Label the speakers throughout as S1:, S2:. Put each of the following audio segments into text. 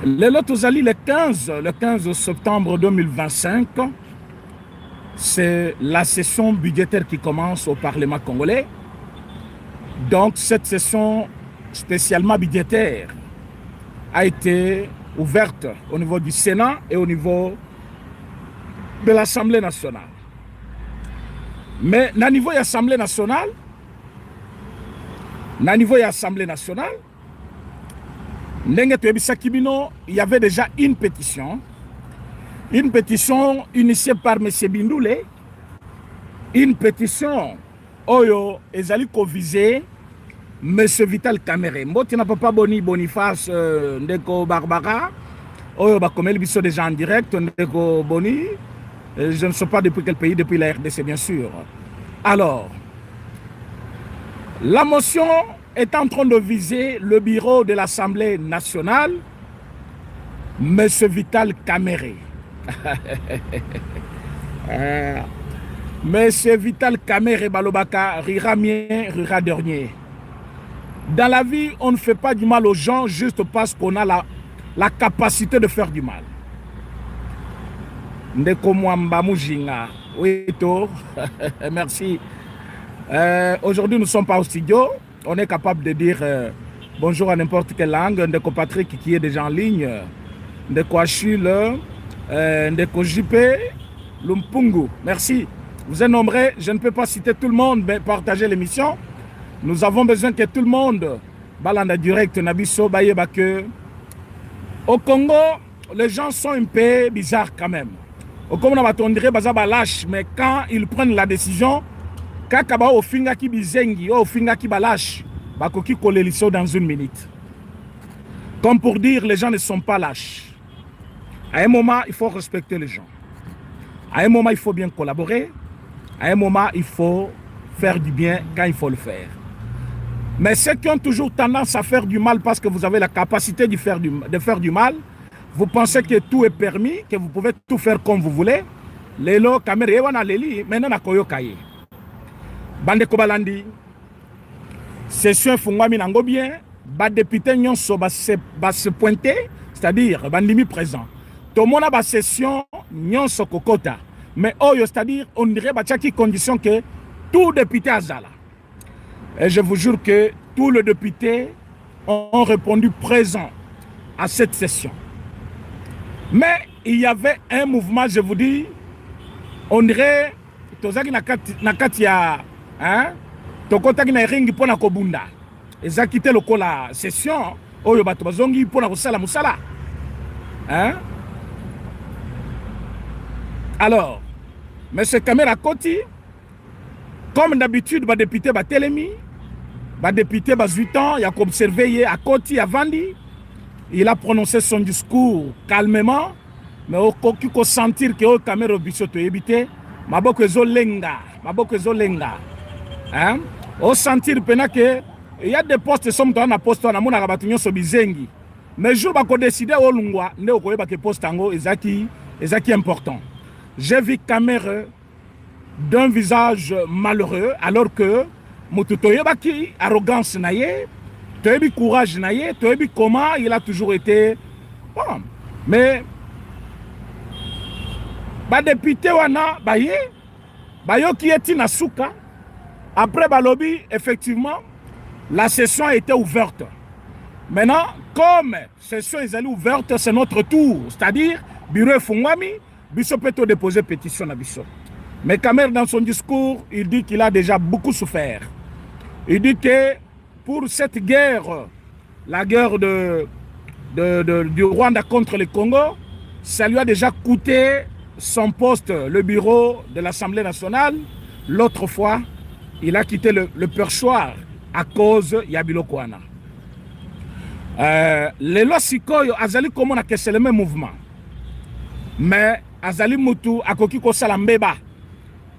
S1: Le Lotozali, le 15 septembre 2025, c'est la session budgétaire qui commence au Parlement congolais. Donc, cette session spécialement budgétaire a été ouverte au niveau du Sénat et au niveau de l'Assemblée nationale. Mais, au niveau de l'Assemblée nationale, il y avait déjà une pétition initiée par M. Bindoulé, une pétition Oyo ezali ko visé M. Vital Kamerhe. Mbotina Papa Boniface Ndeko Barbara, Oyo bakomeli biso déjà en direct, Ndeko Boni, je ne sais pas depuis quel pays, depuis la RDC bien sûr. Alors, la motion est en train de viser le bureau de l'Assemblée nationale, M. Vital Kamerhe. Monsieur Vital Kamerhe Balobaka, rira mien, rira dernier. Dans la vie, on ne fait pas du mal aux gens juste parce qu'on a la capacité de faire du mal. Ndeko Mwamba Mujinga, oui, merci. Aujourd'hui, nous ne sommes pas au studio. On est capable de dire bonjour à n'importe quelle langue. Ndeko Patrick qui est déjà en ligne. Ndeko Achille, Ndeko JP, Lumpungu. Merci. Vous êtes nombreux. Je ne peux pas citer tout le monde, mais partager l'émission. Nous avons besoin que tout le monde, balanda direct, Nabiso, Bayeba que. Au Congo, les gens sont un peu bizarres quand même. Au Congo, on dirait bazaba lâche, mais quand ils prennent la décision, kakaba au finga ki bizengi, au finga ki balache, bakoki koleliso dans une minute. Comme pour dire, les gens ne sont pas lâches. À un moment, il faut respecter les gens. À un moment, il faut bien collaborer. À un moment, il faut faire du bien quand il faut le faire. Mais ceux qui ont toujours tendance à faire du mal parce que vous avez la capacité de faire du mal, vous pensez que tout est permis, que vous pouvez tout faire comme vous voulez. Lelo, Kamerhe, wana leli, maintenant na koyo kaye. Bande Kobalandi, session fungwami nango bien, ba député nyonso ba se pointer, c'est-à-dire bandimi présent. Tout le monde a ba session nyonso kokota. Mais oyo, c'est-à-dire on dirait ba tchaki condition que tout député azala. Et je vous jure que tous les députés ont répondu présent à cette session. Mais il y avait un mouvement, je vous dis, on dirait, tozaki nakati ya, hein, tokotaki na ringi pona kobunda. Eza kite lokola session, oyo bato bazongi pona kosala musala. Hein? Alors, M. Kamerhe Koti, comme d'habitude, les députés Batelemi, les députés 8 ans, il a observé à Koti, à Vandi, il a prononcé son discours calmement, mais au faut sentir que le Kamerhe Bisoto évité, maboko ezolenga. Hein? Au sentir que il y a des postes qui sont dans un poste, on a mon arabatunyo so bizengi. Mais jour bako décider au lungwa, ne okoyeba ke poste ango ezaki important. J'ai vu Kamerhe d'un visage malheureux, alors que Motutoyebaki, arrogance naye, toyebi courage naye, toyebi comment il a toujours été. Bon, mais ba député wana baye, bayo qui est inasuka. Après balobi, effectivement, la session a été ouverte. Maintenant, comme la session est ouverte, c'est notre tour, c'est-à-dire bureau fungwami, biso peut déposer pétition à biso. Mais Kamerhe, dans son discours, il dit qu'il a déjà beaucoup souffert. Il dit que pour cette guerre, la guerre du Rwanda contre le Congo, ça lui a déjà coûté son poste, le bureau de l'Assemblée nationale. L'autre fois, il a quitté le perchoir à cause de Yabiloko wana. Lelo sikoyo azali komona que c'est le même mouvement. Mais azali mutu akoki kosala mbeba.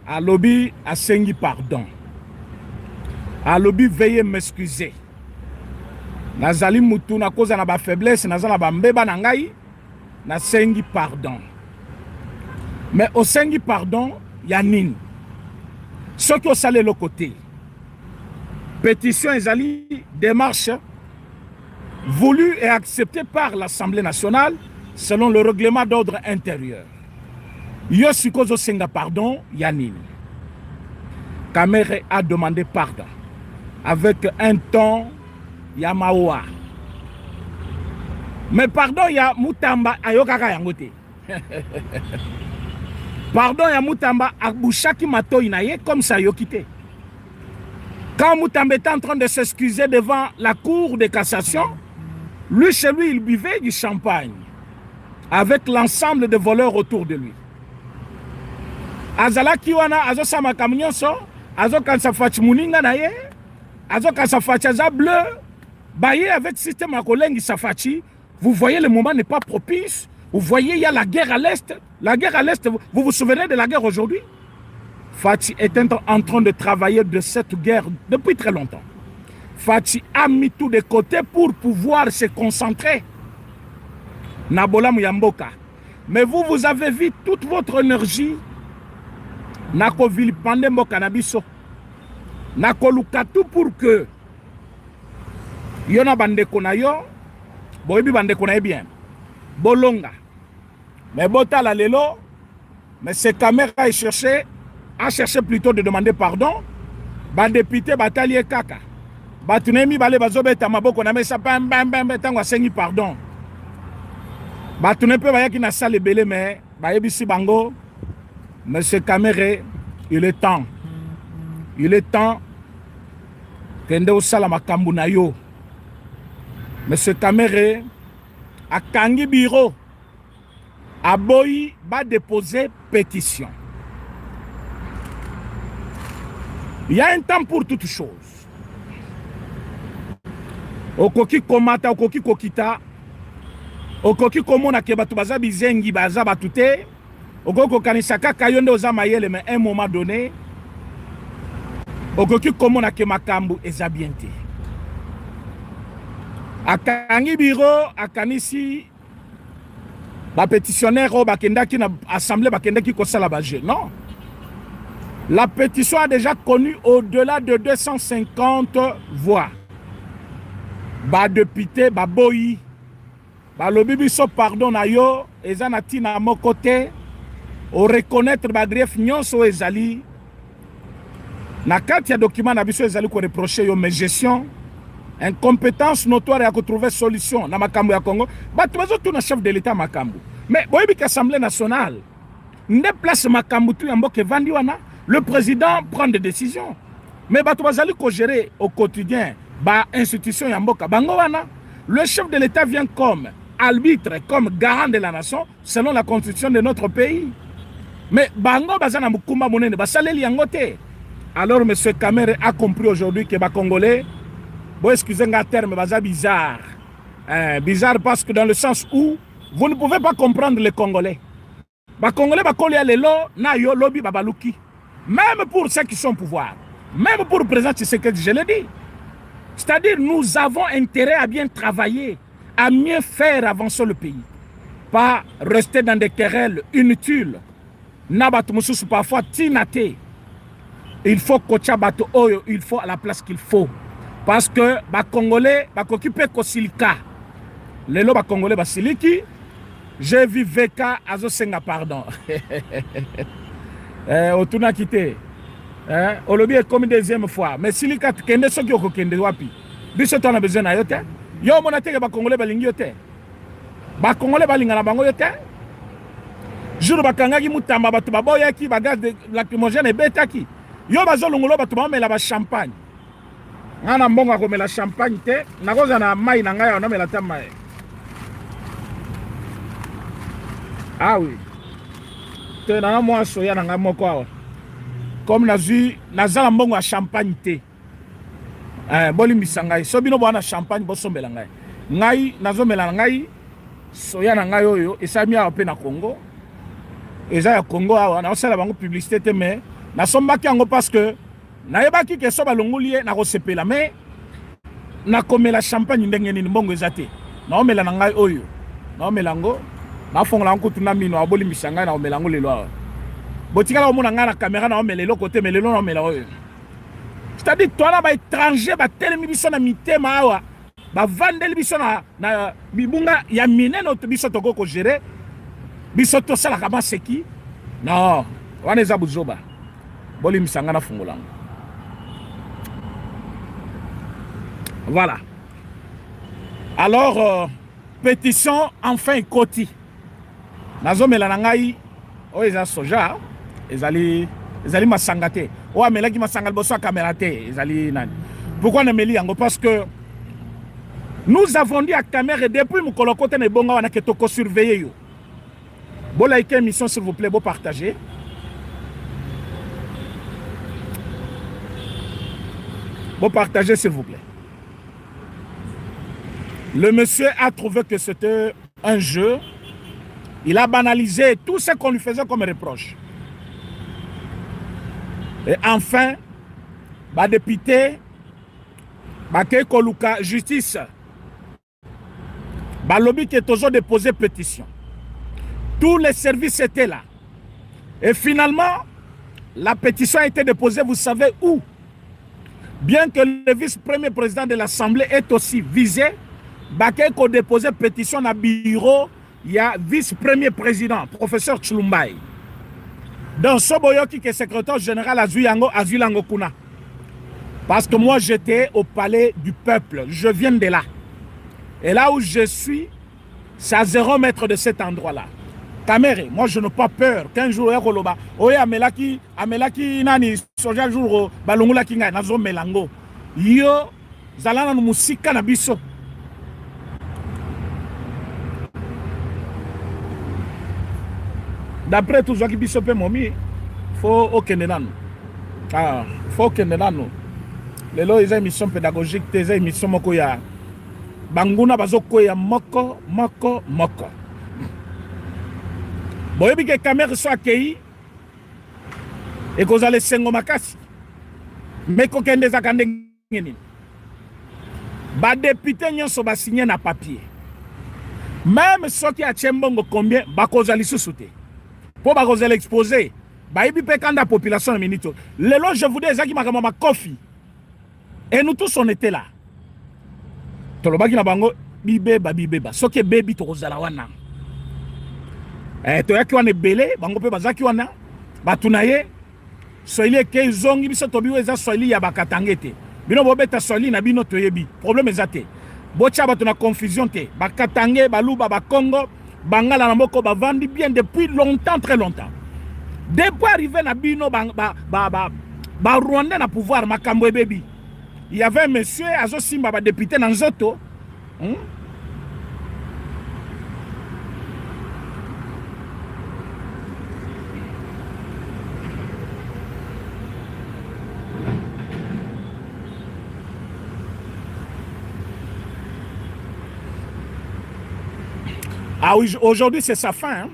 S1: À lobby, à sengi pardon. À lobby, veuillez m'excuser. Nazali mutu na koza na ba faiblesse, nazala ba mbeba na ngai, na sengi pardon. Mais au sengi pardon, ya nini. Ce qui est salé le côté. Pétition ezali, démarche, voulu et accepté par l'Assemblée nationale selon le règlement d'ordre intérieur. Yo sikozo senga pardon, Yanini. Kamere a demandé pardon avec un ton Yamawa. Mais pardon, ya Mutamba ayokaka yangote. Pardon, ya Mutamba abouchaki mato inaye comme ça yokite. Quand Mutamba était en train de s'excuser devant la cour de cassation, lui, chez lui, il buvait du champagne avec l'ensemble de voleurs autour de lui. Azala kiwana azo sama kamnyonso, azo kansa fachi muninga na ye, azo kansa fachi aza bleu, baye avec système à kolengi safachi. Vous voyez, le moment n'est pas propice. Vous voyez, il y a la guerre à l'Est. La guerre à l'Est, vous vous souvenez de la guerre aujourd'hui? Fachi est en train de travailler de cette guerre depuis très longtemps. Fachi a mis tout de côté pour pouvoir se concentrer. Nabola Muyamboka. Mais vous, vous avez vu toute votre énergie. Nako vilipande mboka na biso. Nako lukatu pour que yona bandeko na yo, boyebi bandeko na ye bien. Bolonga. Mais botala lelo, mais ces caméras a cherché plutôt de demander pardon. Ba député batalier kaka. Batunemi bale bazobeta maboko na mesa bam tango asengi pardon. Batune pe bayaki na salle belé mais bayebisi bango. Monsieur Kamere, il est temps. Il est temps kende osala makambo na yo. Monsieur Kamere a kangi bureau. Aboyi va déposer pétition. Il y a un temps pour toutes choses. Okoki komata, okoki kokita, okoki komona ke batu baza bizengi baza batute, okoki kanisaka kayonde oza mayele, mais à un moment donné, okoki komona ke makambu eza bien te. Akangi biro, akanisi ba pétitionnaire o bakendaki na assemblée bakendaki kosala ba jeu. Non. La pétition a déjà connu au-delà de 250 voix. Ba député, ba boyi, ba lobi biso pardon na yo, ezanati na mon côté, au reconnaître ba grief nyonso ezali. Na kati ya document na biso ezali ko reprocher yo mes gestion, incompétence notoire ya ko trouver solution na makambo ya Congo. Batu bazo tuna chef de l'état makambo. Mais boyebi ka Assemblée nationale, ne place makambo tu yamboke vandi wana. Le président prend des décisions. Mais batu bazali ko gérer au quotidien ba institution yamboka bango wana. Le chef de l'État vient comme arbitre, comme garant de la nation selon la constitution de notre pays. Mais bango bazana mukumba monene basaleli yangote. Alors M. Kamere a compris aujourd'hui que les Congolais, bon excusez-moi terme, baza bizarre. Bizarre parce que dans le sens où vous ne pouvez pas comprendre les Congolais. Les Congolais bakolia lelo na yo lobi babaluki. Même pour ceux qui sont au pouvoir, même pour le président Tshisekedi, je l'ai dit. C'est-à-dire, nous avons intérêt à bien travailler, à mieux faire avancer le pays. Pas rester dans des querelles inutiles. Nabat mususu parfois tinate. Il faut kocha bato oyo, il faut à la place qu'il faut. Parce que les Congolais occupent kosilika. Les lois Congolais basiliki. J'ai vu Veka azosenga pardon. Otuna quitté. Olobi est comme deuxième fois. Mais si les quatre kende soki oko kende wapi. Biso to na besoin na yote. Yo mona teke ba Congolais balingi yote. Ba Congolais balinga na bango yote. Jour bakangaki mutamba batu baboyaki ba gaz de lacrymogène ebetaki. Yo bazolongolo batu ba mela ba champagne. Ngana mbongo ko mela champagne te. Nakoza na mai na ngai na mela tama. Ah oui. Na moi soya na nga moko awa comme nazala mbongo ya champagne te bolimbisa ngai so bino bwana champagne bosombela ngai ngai nazomela ngai soya na ngai oyo esami awa pe na Congo eza ya Congo awa naosala bango publicité te mais nasombaki yango parce que nayebaki ke so balongoli ye nakosepela mais nakomela champagne ndenge nini mbongo eza te naomela na ngai oyo naomela ngo nafongola nkutu na mino abolimbisa ngai na omela ngo lelo awa botikala omona ngai na caméra na omela eloko te mais lelo na omela oyo. C'est-à-dire toi là ba étranger ba telemi biso na mitema awa bavandeli biso na bibunga ya minene oyo biso toko kogere biso tosalaka maseki non wana eza buzoba bolimisa nga na fungolango. Voilà. Alors pétition enfin ekoti nazomela na ngai oyo eza soja ezali masanga te oyo amelaki masanga liboso ya kamera te ezali nani. Pourquoi nameli yango? Parce que nous avons dit à Kamere depuis mokolo kote na ebonga wana ke toko surveiller yo. Bon like émission s'il vous plaît, bon partager. Bon partager s'il vous plaît. Le monsieur a trouvé que c'était un jeu. Il a banalisé tout ce qu'on lui faisait comme reproche. Et enfin, bah député, bah Koluka justice, bah lobby qui est toujours déposé pétition. Tous les services étaient là. Et finalement, la pétition a été déposée, vous savez où? Bien que le vice-premier président de l'Assemblée est aussi visé, Bakeko a déposé pétition dans le bureau, il y a vice-premier président, professeur Tchulumbaï. Dans Soboyoki, qui est secrétaire général Azulango Kuna. Parce que moi, j'étais au palais du peuple. Je viens de là. Et là où je suis, c'est à 0 mètre de cet endroit-là. Kamere, moi je n'ai pas peur qu'un jour amelaki nani soja jour balongula kinga nazo melango yo zalana no musika na biso. D'après tout ce qui biso pe momi faut okende nanu faut okende nanu lelo eza émission pédagogique eza émission moko ya banguna bazoko ya moko. Boyebi ke Kamere so akei et kozale sengo makasi mais kokende za kande ngeni ba député nyonso ba signé na papier même soki a chembongo combien ba kozali susute po ba kozala exposé ba yebi pe kanda population na minito lelo je vous dis ezaki makama makofi et nous tous on était là tolobaki na bango bibeba soki bebi to kozala wana toyaki wana ebele bango mpe bazaki wana batuna ye soili eke ezongi biso tobiwo eza soili ya bakatanga te bino bobeta soili na bino toyebi problème eza te botya bato na confusion te bakatange baluba bakongo bangala na moko bavandi bien depuis longtemps, très longtemps. Depuis arriver na bino Rwandais na pouvoir makambo ebebi. Il y avait un monsieur azo simba ba député na nzoto. Ah oui, aujourd'hui c'est sa fin. Hein?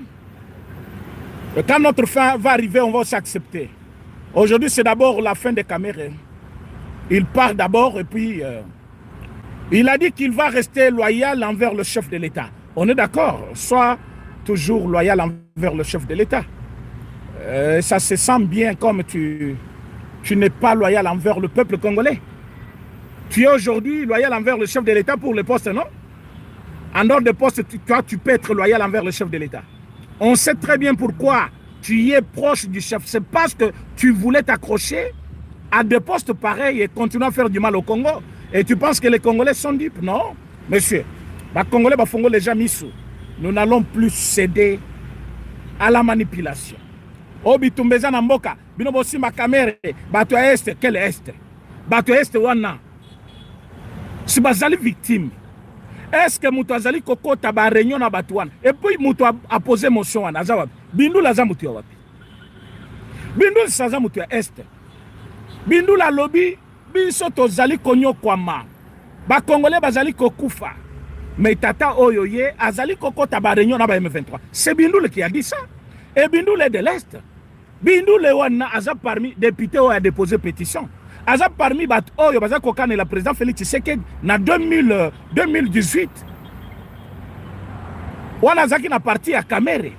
S1: Et quand notre fin va arriver, on va s'accepter. Aujourd'hui c'est d'abord la fin des caméras. Il part d'abord et puis il a dit qu'il va rester loyal envers le chef de l'État. On est d'accord, sois toujours loyal envers le chef de l'État. Ça se sent bien comme tu n'es pas loyal envers le peuple congolais. Tu es aujourd'hui loyal envers le chef de l'État pour le poste, non? En dehors de poste, toi, tu peux être loyal envers le chef de l'État. On sait très bien pourquoi tu es proche du chef. C'est parce que tu voulais t'accrocher à des postes pareils et continuer à faire du mal au Congo. Et tu penses que les Congolais sont dupes? Non, monsieur. Les Congolais, les gens missou. Nous n'allons plus céder à la manipulation. Obi tumbeza na mboka, bino bosi makamere, bato est, quel est? Bato est wana. Si bazali victime. Est-ce que Moutou Azali Koko taba réunion na Batouane? Et puis Moutou a posé motion à Azawab. Bindou la Zamoutou Wapi. Bindou Saza Moutou Est. Bindou la lobby. Binsoto Zali Konyo Kwama. Ba Congolais Bazali Kokufa. Mais Tata Oyoye Azali Koko taba réunion na M23. C'est Bindou qui a dit ça. Et Bindou le de l'Est. Bindou le wana Azab parmi député a déposé pétition. Azab parmi bat oyo baza kokane la président Félix Tshisekedi na 2018. Wana zaki na parti à Kamere.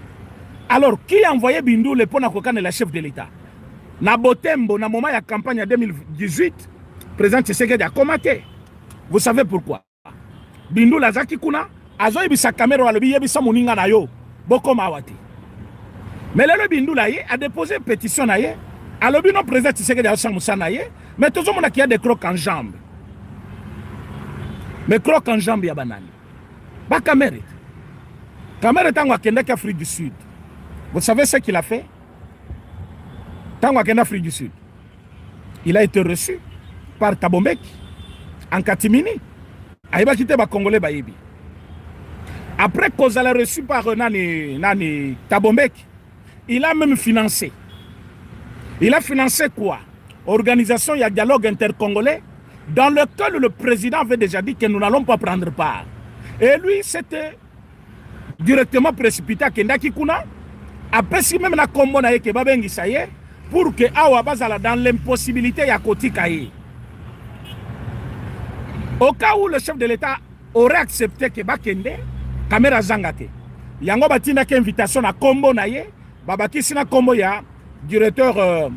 S1: Alors qui a envoyé Bindou le pona kokane la chef de l'État? Na Botembo na moment ya campagne en 2018, président Tshisekedi a commenté. Vous savez pourquoi? Bindula zaki kuna azo yebisa caméra alobi yebisa moninga na yo bokoma wati. Mais le Bindula a déposé une pétition na ye alobi non président Tshisekedi a chamusa na ye mais tout le monde qui a des crocs en jambes. Mais crocs en jambes ya banani. Ba caméra. Caméra tango akenda Afrique du Sud. Vous savez ce qu'il a fait? Tango akenda Afrique du Sud. Il a été reçu par Tabombeki en Katimini. Aïba quitté ba Congolais bayebi. Après qu'on l'a reçu par Nani Tabombeki, il a même financé. Il a financé quoi? Organisation, il y a dialogue intercongolais dans lequel le président avait déjà dit que nous n'allons pas prendre part. Et lui, c'était directement précipité à Kendaki Kuna. Après, si même la combo na yeke babengi ça y est, pour que Awa bazala dans l'impossibilité ya koti kaye. Au cas où le chef de l'État aurait accepté que Bakende, caméra zangate. Yango batina ke invitation na combo na ye, babaki sina combo ya directeur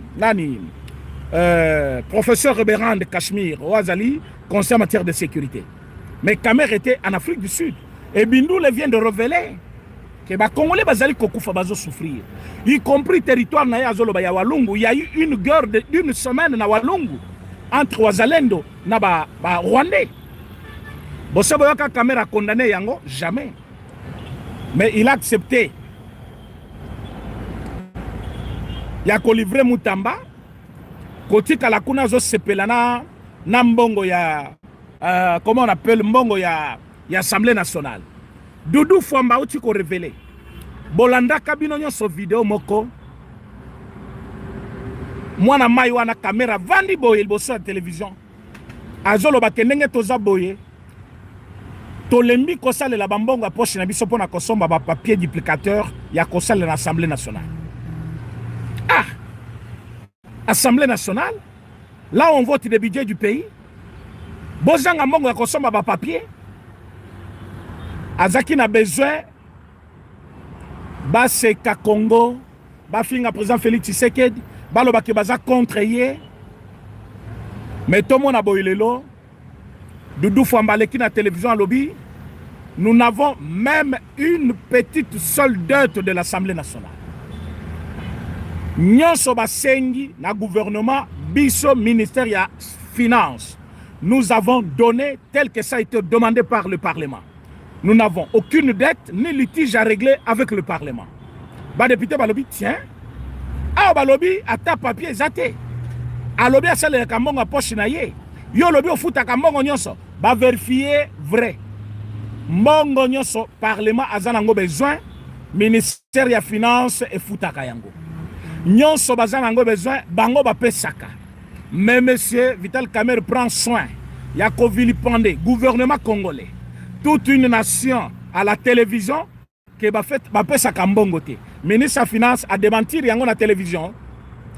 S1: professeur Révérend de Cachemire, Ouazali, conseil en matière de sécurité. Mais Kamer était en Afrique du Sud. Et Bindoul vient de révéler que les Congolais bazali kokufa bazo souffrir. Y compris territoire na ya Zoloba ya Walungu. Il y a eu une guerre d'une semaine na Walungu entre Wazalendo na ba Rwandais. Bosse boyoka Kamer a condamné yango jamais. Mais il a accepté. Il a livré Moutamba. Koti kalakuna zo sepelana na mbongo ya comment on appelle mbongo ya Assemblée nationale. Doudou Fwamba uti ko révélé. Bolanda kabino nyonso vidéo moko. Mwana mai wana caméra vandi boye liboso ya télévision. Azolo bakendenge toza boye. Tolembi kosalela bambongo a poche na biso pona kosomba ba papier duplicateur ya kosalela na Assemblée nationale. Ah! Assemblée nationale, là on vote le budget du pays. Bozanga mongo ya kosomba ba papier. Azaki na besoin ba seka Congo, ba finga président Félix Tshisekedi, ba lo baki baza contre ye. Mais tout le monde a boilelo. Doudou Fwamba leki na télévision à lobby. Nous n'avons même une petite soldate de l'Assemblée nationale. Nyonso basengi na gouvernement biso ministère ya finance. Nous avons donné tel que ça a été demandé par le Parlement. Nous n'avons aucune dette ni litige à régler avec le Parlement. Ba député balobi tiens. Ah balobi ata papier zate. Alobi asale kambongo poche na ye. Yo lobi ofuta kambongo nyonso ba vérifier vrai. Mbongo nyonso Parlement azanango besoin ministère ya finance et futaka yango. Nyonso bazanango besoin bango ba pesaka. Mais monsieur Vital Kamerhe prend soin. Yako vilipendé gouvernement congolais. Toute une nation à la télévision que ba fait ba pesaka mbongo te. Ministre de finance a démentir yango na télévision.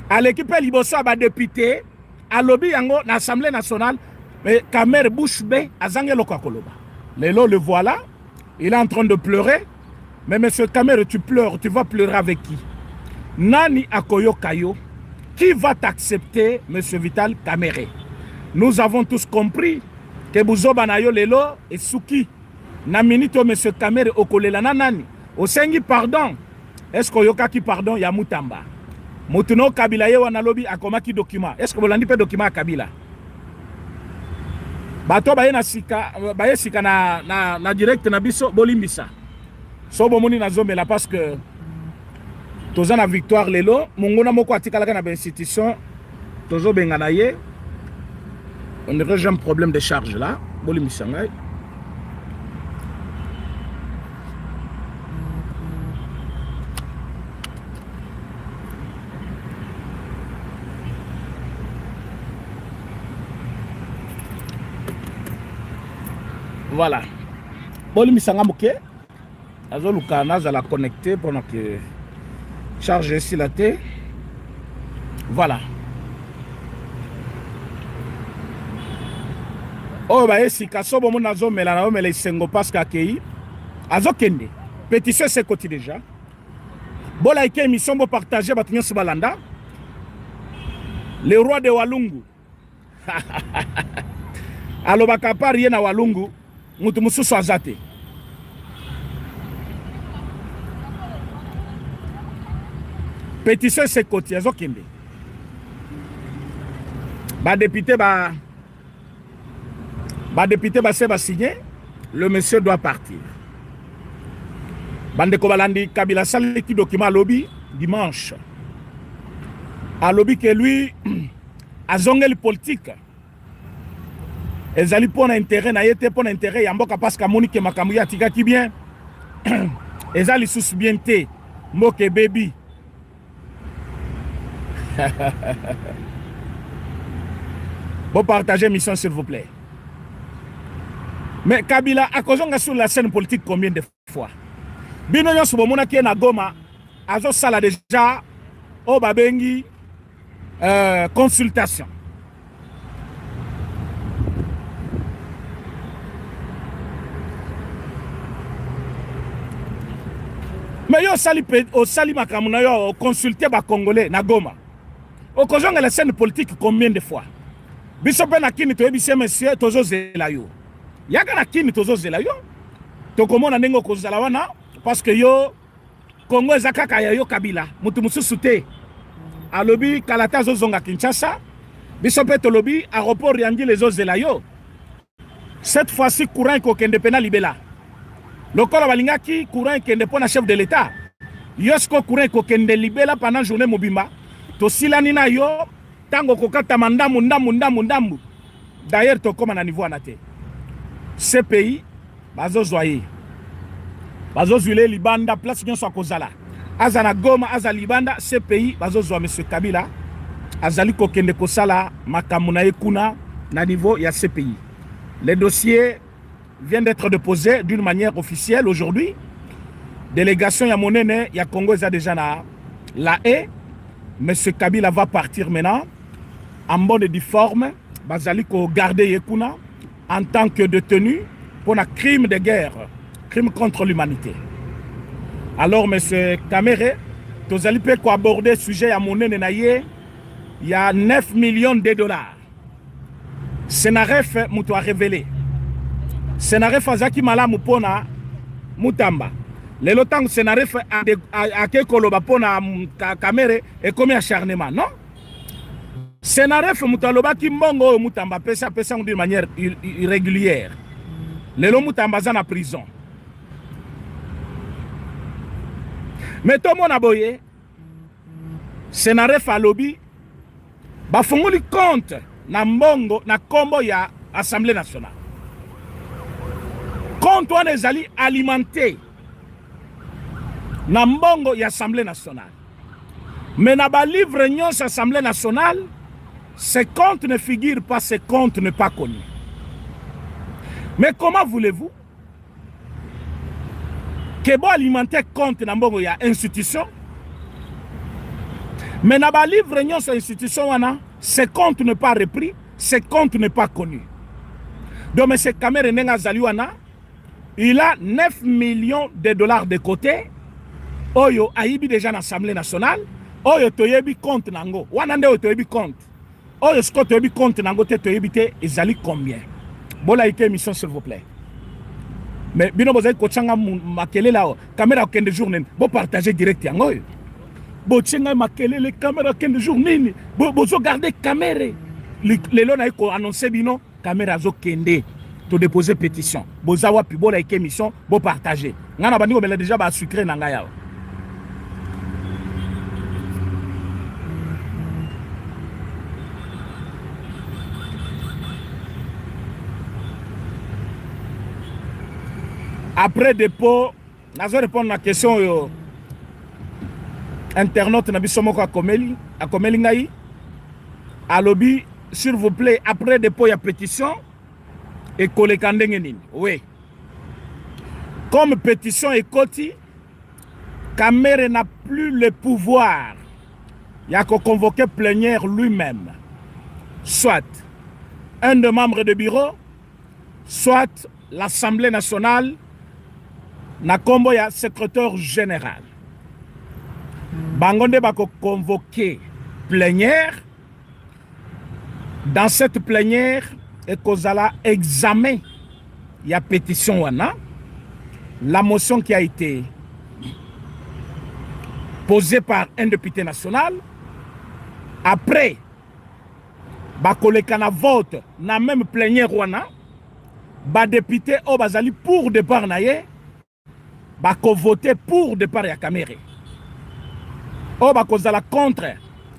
S1: À l'équipe liboso ba député à lobby yango na Assemblée nationale mais Kamerhe bouche bée azange loko koloba. Lelo le voilà, il est en train de pleurer. Mais monsieur Kamerhe, tu pleures, tu vas pleurer avec qui? Nani akoyo kayo? Qui va t'accepter, monsieur Vital Kamerhe? Nous avons tous compris que Bouzoba na yo lelo et Souki. Na minito monsieur Kamerhe okolela na nani? Osengi pardon. Est-ce que yoka ki pardon ya Moutamba? Mutuno Kabila ye wana lobi akomaki document. Est-ce que bolandi pe document à Kabila? Bato baye na sika baye sika na direct na biso bolimbisa. So bomoni na zomela parce que toza na victoire lelo mongona moko atikalaka na ba institution tozo benga na ye. On aurait jamais problème de charge là bolimbisa ngai. Voilà. Boli misanga moke. Azo luka naza la connecter pendant que charge ici la tête. Voilà. Oh ba esi kasobo mon azo melana o mele sengo parce qu'akei. Azo kende. Pétition c'est côté déjà. Bola ike émission bo partager batunyo sibalanda. Le roi de Walungu. Alobaka pa rien na Walungu. mutu mususu aza te. Pétition sekoti ezokende. Député va signer, le monsieur doit partir. Bandeko balandi Kabila sali ki document à lobby dimanche. À lobby que lui a zongeli politique. Ezali pour intérêt na yete pour intérêt ya mboka parce que Monique makambu ya tika ki bien. Ezali sous bien te moke baby. Bon, partagez mission s'il vous plaît. Mais Kabila a causé sur la scène politique combien de fois? Bino nyo subo mona ki na Goma azo sala déjà au babengi consultation. Mais yo sali makamuna yo consulter ba Congolais na Goma. Au causé la scène politique combien de fois? Bisope na kini to ebise monsieur tozo zela yo. Yaka na kini tozo zela yo. To komona nengo kozala wana parce que yo Congo ezakaka ya yo Kabila. Mutu mususu te. Alobi kalata zo zonga Kinshasa. Bisope to lobi aéroport yangi les zela yo. Cette fois-ci courant ko kende pena libela. Lokola balingaki courant kende pona chef de l'état. Yosko courant ko kende libela pendant journée mobimba. To silani na yo tango kokata mandamu ndambu. D'ailleurs to comme na niveau anate. Ce pays bazo zoyer. Bazo zuile libanda place nyon so kozala. Azana Goma aza libanda ce pays bazo zoa monsieur Kabila. Azali kokende kosala makamuna ekuna na niveau ya ce pays. Les dossiers viennent d'être déposés d'une manière officielle aujourd'hui. Délégation ya monene ya Congo eza déjà na la haie. Monsieur Kabila va partir maintenant en bonne et due forme. Bazali ko garder Yekuna en tant que détenu pour un crime de guerre, crime contre l'humanité. Alors, monsieur Kamere, tozali pe ko aborder sujet à monene na ye, il y a 9 millions de dollars. Senaref mutu a révélé. Senaref azaki malamu pona mutamba. Lelo tango Senaref a ke koloba pona Kamere et comme acharnement, non? Senaref mutaloba ki mbongo mutamba pesa d'une manière irrégulière. Lelo mutamba za na prison. Mais tout mon aboye Senaref a lobby ba fongoli compte na mbongo na kombo ya Assemblée nationale. Compte wana ezali alimenté na mbongo ya Assemblée nationale. Mais na ba livre nyonso Assemblée nationale, ces comptes ne figurent pas, ces comptes ne pas connus. Mais comment voulez-vous que bon alimenter compte na mbongo ya institution, mais na ba livre nyonso institution wana, ces comptes ne pas repris, ces comptes ne pas connus. Donc M. Kamere Nenga Zaliwana, il a 9 millions de dollars de côté. Oyo aibi déjà dans l'Assemblée nationale. Oyo toyebi compte nango. Wanande oyo toyebi compte. Oyo sko toyebi compte nango te toyebi te ezali combien. Bola ike émission s'il vous plaît. Mais bino bozali kochanga makele la caméra kende jour nini. Bo partager direct yango. Bo tchenga makele le caméra kende jour nini. Bo zo garder caméra. Lelo na ko annoncer bino caméra zo kende. To déposer pétition. Bo zawa pi bola ike émission bo partager. Ngana bandi ko mela déjà ba sucré na ngaya. Après dépôt, je vais répondre à la question internaute na biso moko akomeli ngai alobi s'il vous plaît après dépôt ya pétition et koleka ndenge nini. Oui. Comme pétition est koti, Kamere n'a plus le pouvoir. Il y a qu'à convoquer plénière lui-même. Soit un des membres de bureau, soit l'Assemblée nationale. Na kombo ya secrétaire général. Bangonde bako convoqué plénière. Dans cette plénière, et kozala examen il y a pétition wana, la motion qui a été posée par un député national, après, bakoleka na vote, na même plénière wana, ba député o bazali pour départ na ye, bako voter pour départ ya Kamere. O bako zala contre,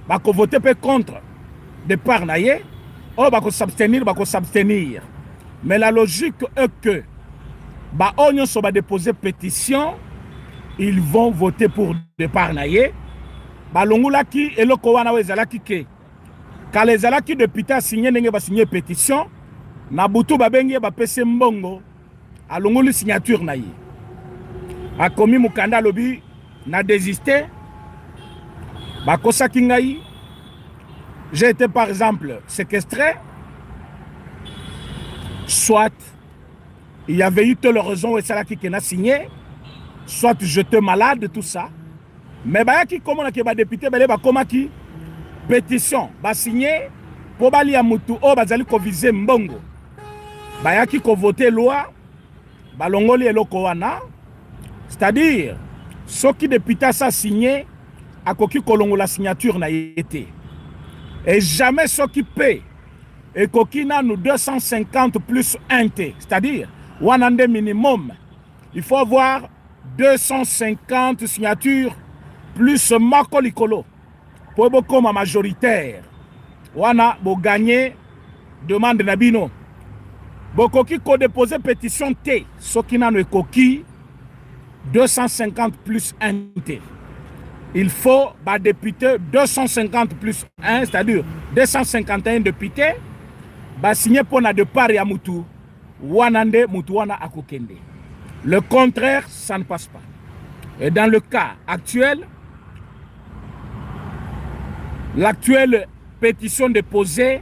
S1: bako voter pe contre départ na ye, o bako s'abstenir. Mais la logique est que ba onyo so ba déposer pétition, ils vont voter pour départ na ye. Ba longula ki eloko wana wezala ki ke. Quand les alaki députés signé nenge ba signer pétition, na butu ba bengi ba pese mbongo a longuli signature na ye. A komi mukanda lobi na désisté. Ba kosa kingai. J'ai été par exemple séquestré. Soit il y avait eu telle raison et ça qui n'a signé, soit j'étais malade, tout ça. Mais bah qui comment on a député bah comment qui pétition bah signé pour bali ya mutu o bazali ko viser mbongo. Bah qui ko voter loi bah longoli eloko wana, c'est-à-dire ceux qui député ça signé a koki kolongo la signature na été. Et jamais ceux qui paient et kokina nous 250 plus 1 T, c'est-à-dire 100 minimum. Il faut avoir 250 signatures plus Marco Licolo pour beaucoup majoritaire. Wana bo gagner demande nabino. Beaucoup qui ko déposer pétition T, ce qui n'a ne coquille 250 plus 1 T. Il faut bah député 250 plus 1, c'est-à-dire 251 députés. Ba signé pour na de part ya mutu wanande mutu wana akokende. Le contraire, ça ne passe pas. Et dans le cas actuel, l'actuelle pétition déposée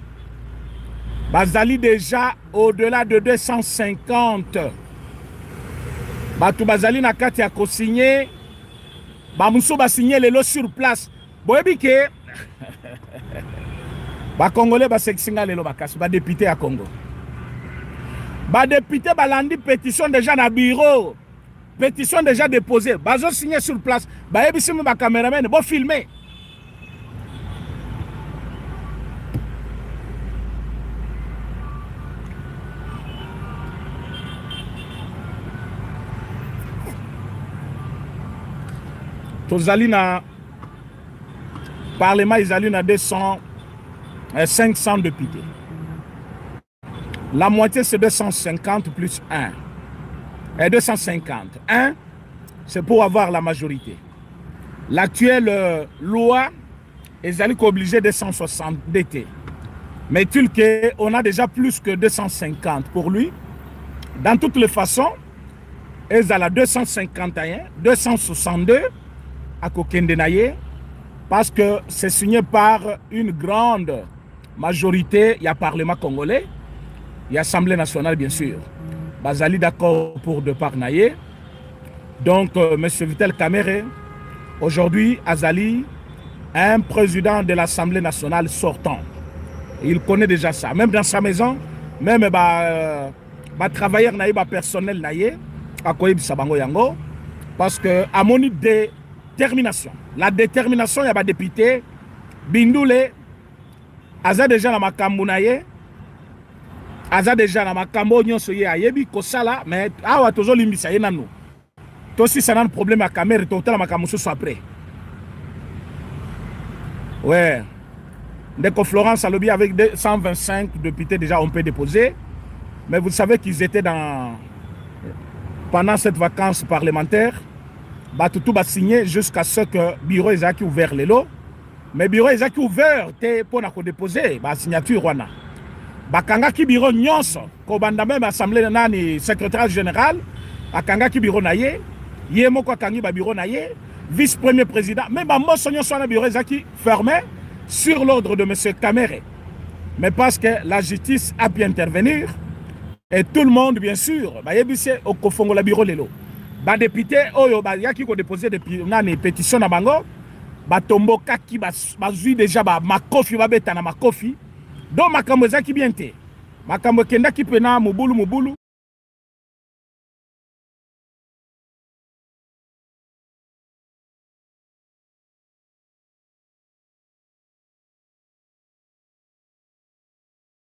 S1: bazali déjà au-delà de 250. Batu bazali na kati ya ko signer ba muso ba signer les lots sur place. Boyebi ke ba Congolais ba seksinga lelo bakasi ba député à Congo. Ba député balandi pétition déjà na bureau. Pétition déjà déposée. Bazo signé sur place. Ba yebisi ba caméraman bo filmer. Tozali na Parlement ils na 200 500 députés. La moitié, c'est 250 plus 1. Et 250. 1, c'est pour avoir la majorité. L'actuelle loi est obligée de 160 DT. Mais on a déjà plus que 250 pour lui. Dans toutes les façons, ils ont 251, 262 à Kokendenaye, parce que c'est signé par une grande majorité, il y a Parlement congolais, il y a Assemblée nationale bien sûr. Bazali d'accord pour départ naye. Donc M. Vital Kamerhe, aujourd'hui Azali, un président de l'Assemblée nationale sortant. Il connaît déjà ça. Même dans sa maison, même travailleur naye, personnel naye, à Koyib Sabango Yango, parce que à mon détermination, la détermination, il y a des députés, Bindoule, aza déjà na makambo na ye aza déjà na makambo nyonso ye ayebi kosala mais awa tozo limbisa ye nanu to si ça n'a un problème à Kamere to tala makambo so après ouais Ndeko Florence alobi avec 125 députés déjà on peut déposer mais vous savez qu'ils étaient dans pendant cette vacance parlementaire tout ba signé jusqu'à ce que bureau ezaki ouvert les lots. Mais le bureau est ouvert pour déposer la signature. Bakanga ki bureau nyonso, ko banda même assemblée nani secrétaire général, bakanga ki bureau naye, yemo ko kangi ba bureau naye, vice-premier président, même ba moso nyonso na bureau ezaki fermé sur l'ordre de monsieur Kamerhe. Mais parce que la justice a pu intervenir et tout le monde bien sûr, ba yebise au kofongo la bureau lelo. Ba député oyo ba yaki ko déposer depuis nani pétition na bango. Batombo kaki bazui déjà makofi babeta na makofi donc makambo ezaki bien te makambo kenda ki pena mobulu